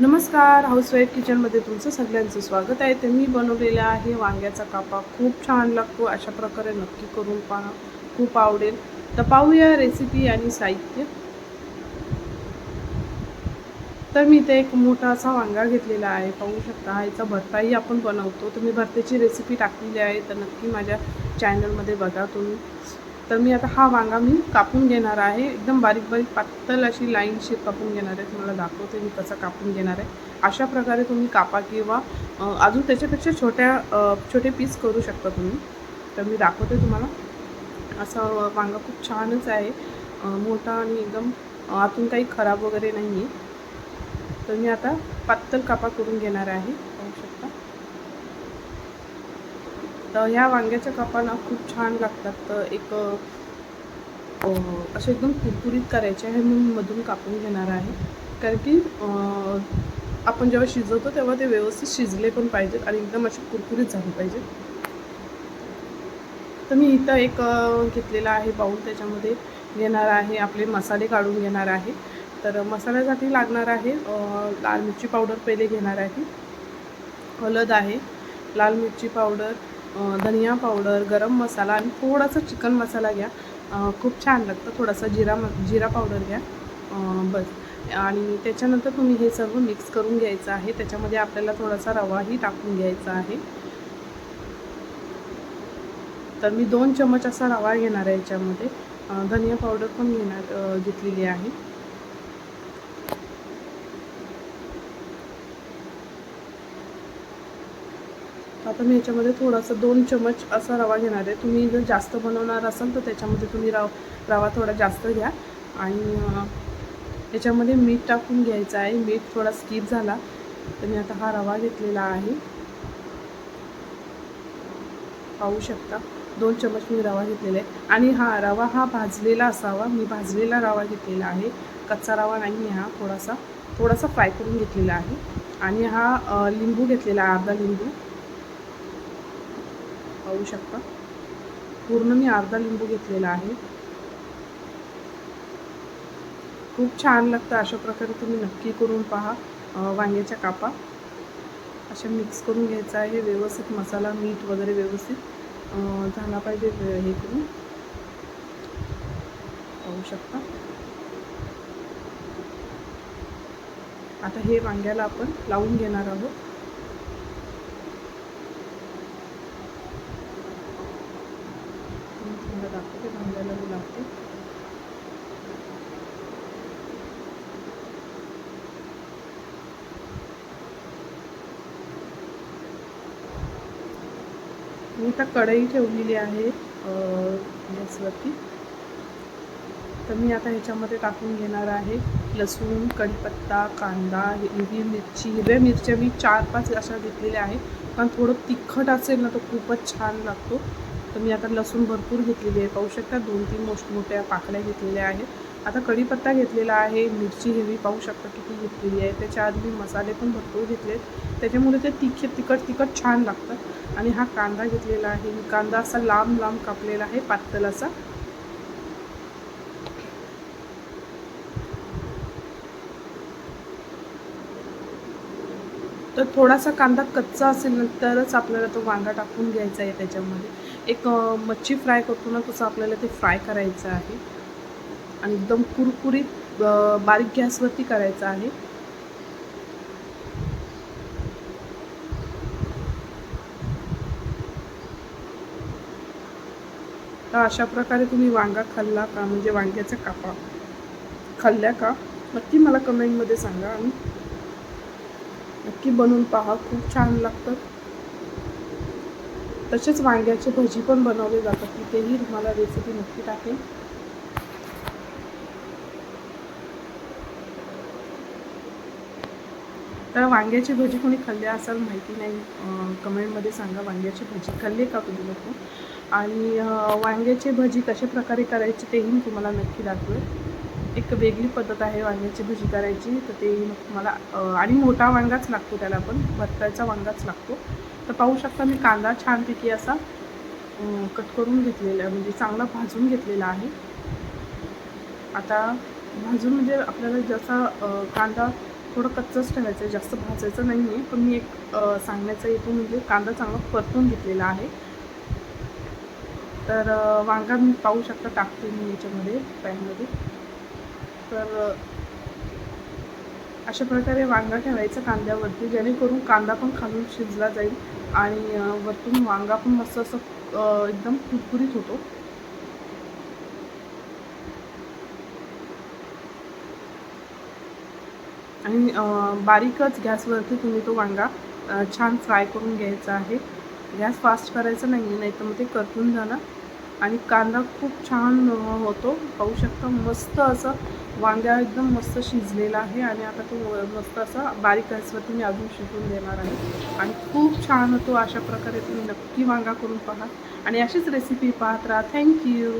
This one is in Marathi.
नमस्कार, हाऊसवाईफ किचनमध्ये तुमचं सगळ्यांचं स्वागत आहे. तर मी बनवलेला आहे वांग्याचा कापा. खूप छान लागतो. अशा प्रकारे नक्की करून पहा, खूप आवडेल. तर पाहूया रेसिपी आणि साहित्य. तर मी इथे एक मोठा असा वांगा घेतलेला आहे. पाहू शकता, हा याचा भरताही आपण बनवतो. तर मी भरत्याची रेसिपी टाकलेली आहे, तर नक्की माझ्या चॅनलमध्ये बघा तुम्ही. तर मी आता हा वांगा कापून घेणार आहे. एकदम बारीक बारीक पातळ अशी लाईन शेप कापून घेणार आहे. तुम्हाला दाखवते मी कसा कापून घेणार आहे. अशा प्रकारे तुम्ही कापा किंवा अजून त्याच्यापेक्षा छोटे पीस करू शकता तुम्ही. तर मी दाखवते तुम्हाला. असं वांगा खूप छानच आहे, मोठा आणि एकदम आतून काही खराब वगैरे नाही आहे. तर मी आता पातळ कापा करून घेणार आहे, पाहू शकता. तर ह्या वांग्याच्या कापांना खूप छान लागतात. तर असे एकदम कुरकुरीत करायचे आहे, मी मधून कापून घेणार आहे. कारण की आपण जेव्हा शिजवतो तेव्हा ते व्यवस्थित शिजले पण पाहिजेत आणि एकदम असे कुरकुरीत झाले पाहिजेत. तर मी इथं एक घेतलेला आहे बाउल. त्याच्यामध्ये घेणार आहे, आपले मसाले काढून घेणार आहे. तर मसाल्यासाठी लागणार आहे लाल मिरची पावडर पहिले घेणार आहे, हळद आहे, लाल मिरची पावडर, धनिया पावडर, गरम मसाला आणि थोडासा चिकन मसाला घ्या. खूप छान लागतं. थोडासा जिरा पावडर घ्या, बस. आणि त्याच्यानंतर तुम्ही हे सर्व मिक्स करून घ्यायचं आहे. त्याच्यामध्ये आपल्याला थोडासा रवाही टाकून घ्यायचा आहे. तर मी 2 चमच असा रवा घेणार आहे याच्यामध्ये. धनिया पावडर पण घेतलेली आहे. आता मी याच्यामध्ये थोडासा 2 चमच असा रवा घेणार आहे. तुम्ही जर जास्त बनवणार असाल तर त्याच्यामध्ये तुम्ही रवा थोडा जास्त घ्या. आणि याच्यामध्ये मीठ टाकून घ्यायचं आहे. मीठ थोडा स्किप झाला, तर मी आता हा रवा घेतलेला आहे, पाहू शकता. 2 चमच मी रवा घेतलेला आहे. आणि रवा भाजलेला असावा. मी भाजलेला रवा घेतलेला आहे, कच्चा रवा नाही आहे. थोडासा फ्राय करून घेतलेला आहे. आणि लिंबू घेतलेला आहे, अर्धा लिंबू, पाहू शकता. पूर्ण मी अर्धा लिंबू घेतलेला आहे. खूप छान लागतं. अशा प्रकारे तुम्ही नक्की करून पहा. वांग्याच्या कापा अशा मिक्स करून घ्यायचा आहे व्यवस्थित. मसाला मीठ वगैरे व्यवस्थित झाला पाहिजे. हे करून पाहू शकता. आता हे वांग्याला आपण लावून घेणार आहोत. तुम्हाला दाखवते, वांग्याला मी लावते. मी आता कढई ठेवलेली आहे गॅसवरती. तर मी आता ह्याच्यामध्ये टाकून घेणार आहे लसूण, कढीपत्ता, कांदा, हिरवी मिरची. हिरव्या मिरच्या मी 4-5 अशा घेतलेल्या आहे, कारण थोडं तिखट असेल ना तर खूपच छान लागतो. तर मी आता लसूण भरपूर घेतलेली आहे, पाहू शकता. 2-3 मोठमोठ्या पाकळ्या घेतलेल्या आहेत. आता कढीपत्ता घेतलेला आहे, मिरची हिरवी पाहू शकता किती घेतलेली आहे. त्याच्या आधी मी मसाले पण भरपूर घेतलेत, त्याच्यामुळे ते तिखट छान लागतात. आणि हा कांदा घेतलेला आहे. कांदा असा लांब लांब कापलेला आहे, पातळ असा. तर थोडासा कांदा कच्चा असेल ना तरच आपल्याला तो वांगा टाकून घ्यायचा आहे त्याच्यामध्ये. एक मच्छी फ्राय करतो ना तसं आपल्याला ते फ्राय करायचं आहे आणि एकदम कुरकुरीत बारीक गॅसवरती करायचं आहे. तर अशा प्रकारे तुम्ही वांगा खाल्ला का, म्हणजे वांग्याचा कापा खाल्ल्या का, नक्की मला कमेंटमध्ये सांगा आणि नक्की बनवून पहा. खूप छान लागतं. तसेच वांग्याचे भजी पण बनवले जातात, तिथेही तुम्हाला रेसिपी नक्की टाकेन. तर वांग्याची भजी कोणी खाल्ली असाल माहिती नाही, कमेंटमध्ये सांगा. वांग्याची भजी खाल्ली का तुम्ही लोक? आणि वांग्याची भजी कशा प्रकारे करायची तेही मी तुम्हाला नक्की दाखवेल. एक वेगळी पद्धत आहे वांग्याची भजी करायची, तर तेही तुम्हाला आणि मोठा वांगाच लागतो त्याला, पण भरताचा वांगाच लागतो. तर पाहू शकता मी कांदा छानपैकी असा कट करून घेतलेला, म्हणजे चांगला भाजून घेतलेला आहे. आता भाजून म्हणजे आपल्याला जसा कांदा थोडं कच्चंच ठेवायचं आहे, जास्त भाजायचं नाही आहे. पण मी एक सांगण्याचा हेतू म्हणजे कांदा चांगला परतून घेतलेला आहे. तर वांगा मी पाहू शकता टाकते मी याच्यामध्ये पॅनमध्ये. तर अशा प्रकारे वांगा ठेवायचा कांद्यावरती, जेणेकरून कांदा पण खालून शिजला जाईल आणि वरतून वांगा पण मस्त असं एकदम कुरकुरीत होतो. आणि बारीकच गॅसवरती तुम्ही तो वांगा छान फ्राय करून घ्यायचा आहे. गॅस फास्ट करायचा नाही आहे, नाहीतर मग ते करपून जाणार. आणि कांदा खूप छान होतो, पाहू शकता. मस्त असं वांगा एकदम मस्त शिजलेला आहे आणि आता तो मस्त असा बारीक गॅसवरती मी अजून शिजवून देणार आहे आणि खूप छान होतो. अशा प्रकारे तुम्ही नक्की वांगा करून पहा आणि अशीच रेसिपी पाहत राहा. थँक्यू.